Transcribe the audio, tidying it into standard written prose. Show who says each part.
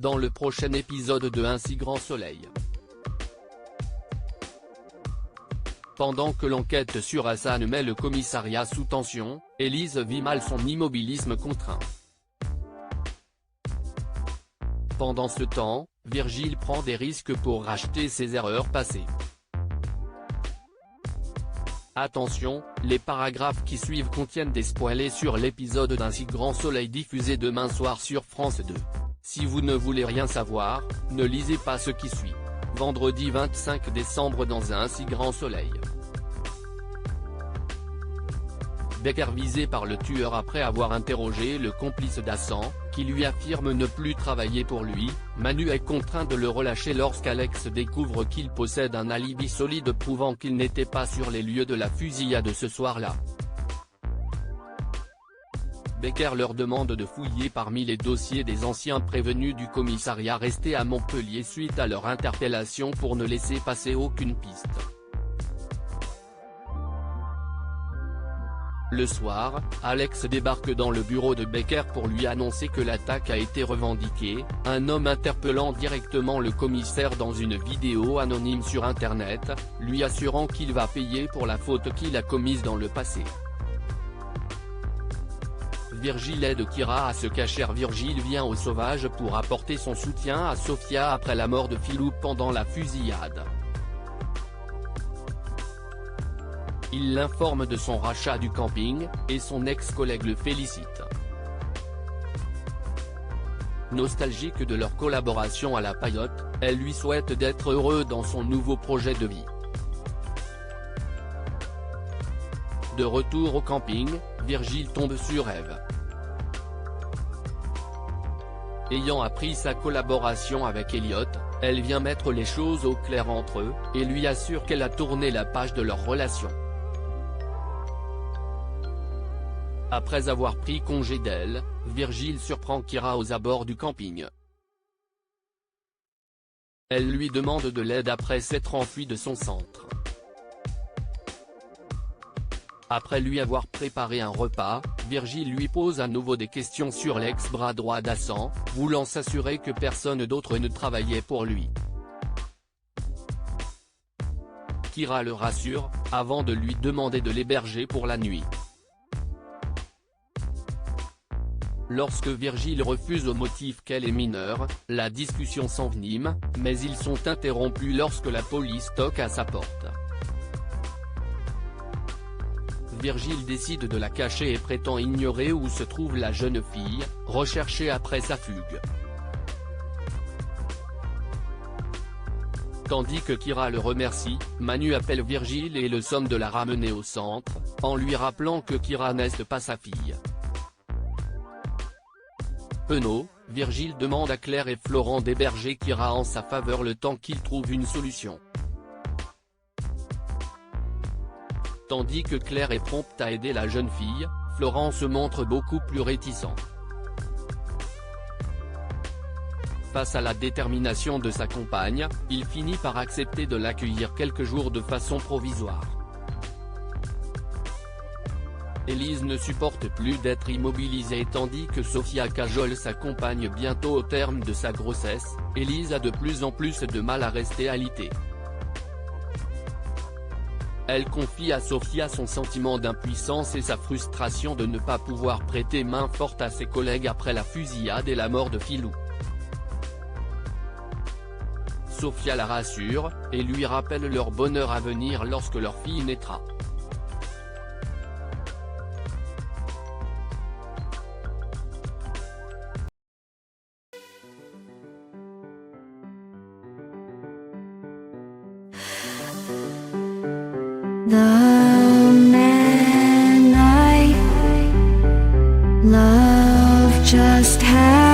Speaker 1: dans le prochain épisode de Un si grand soleil. Pendant que l'enquête sur Hassan met le commissariat sous tension, Élise vit mal son immobilisme contraint. Pendant ce temps, Virgile prend des risques pour racheter ses erreurs passées. Attention, les paragraphes qui suivent contiennent des spoilers sur l'épisode d'Un si grand soleil diffusé demain soir sur France 2. Si vous ne voulez rien savoir, ne lisez pas ce qui suit. Vendredi 25 décembre dans Un si grand soleil. Becker visé par le tueur après avoir interrogé le complice d'Hassan, qui lui affirme ne plus travailler pour lui. Manu est contraint de le relâcher lorsqu'Alex découvre qu'il possède un alibi solide prouvant qu'il n'était pas sur les lieux de la fusillade ce soir-là. Becker leur demande de fouiller parmi les dossiers des anciens prévenus du commissariat restés à Montpellier suite à leur interpellation pour ne laisser passer aucune piste. Le soir, Alex débarque dans le bureau de Becker pour lui annoncer que l'attaque a été revendiquée, un homme interpellant directement le commissaire dans une vidéo anonyme sur internet, lui assurant qu'il va payer pour la faute qu'il a commise dans le passé. Virgile aide Kira à se cacher. Virgile vient au sauvage pour apporter son soutien à Sofia après la mort de Philou pendant la fusillade. Il l'informe de son rachat du camping, et son ex-collègue le félicite. Nostalgique de leur collaboration à la Paillote, elle lui souhaite d'être heureux dans son nouveau projet de vie. De retour au camping, Virgile tombe sur Eve. Ayant appris sa collaboration avec Elliot, elle vient mettre les choses au clair entre eux, et lui assure qu'elle a tourné la page de leur relation. Après avoir pris congé d'elle, Virgile surprend Kira aux abords du camping. Elle lui demande de l'aide après s'être enfuie de son centre. Après lui avoir préparé un repas, Virgile lui pose à nouveau des questions sur l'ex-bras droit d'Hassan, voulant s'assurer que personne d'autre ne travaillait pour lui. Kira le rassure, avant de lui demander de l'héberger pour la nuit. Lorsque Virgile refuse au motif qu'elle est mineure, la discussion s'envenime, mais ils sont interrompus lorsque la police toque à sa porte. Virgile décide de la cacher et prétend ignorer où se trouve la jeune fille, recherchée après sa fugue. Tandis que Kira le remercie, Manu appelle Virgile et le somme de la ramener au centre, en lui rappelant que Kira n'est pas sa fille. Penaud, Virgile demande à Claire et Florent d'héberger Kira en sa faveur le temps qu'ils trouvent une solution. Tandis que Claire est prompte à aider la jeune fille, Florent se montre beaucoup plus réticent. Face à la détermination de sa compagne, il finit par accepter de l'accueillir quelques jours de façon provisoire. Élise ne supporte plus d'être immobilisée tandis que Sofia cajole sa compagne bientôt au terme de sa grossesse. Élise a de plus en plus de mal à rester alitée. Elle confie à Sofia son sentiment d'impuissance et sa frustration de ne pas pouvoir prêter main forte à ses collègues après la fusillade et la mort de Philou. Sofia la rassure, et lui rappelle leur bonheur à venir lorsque leur fille naîtra.
Speaker 2: The man I love just had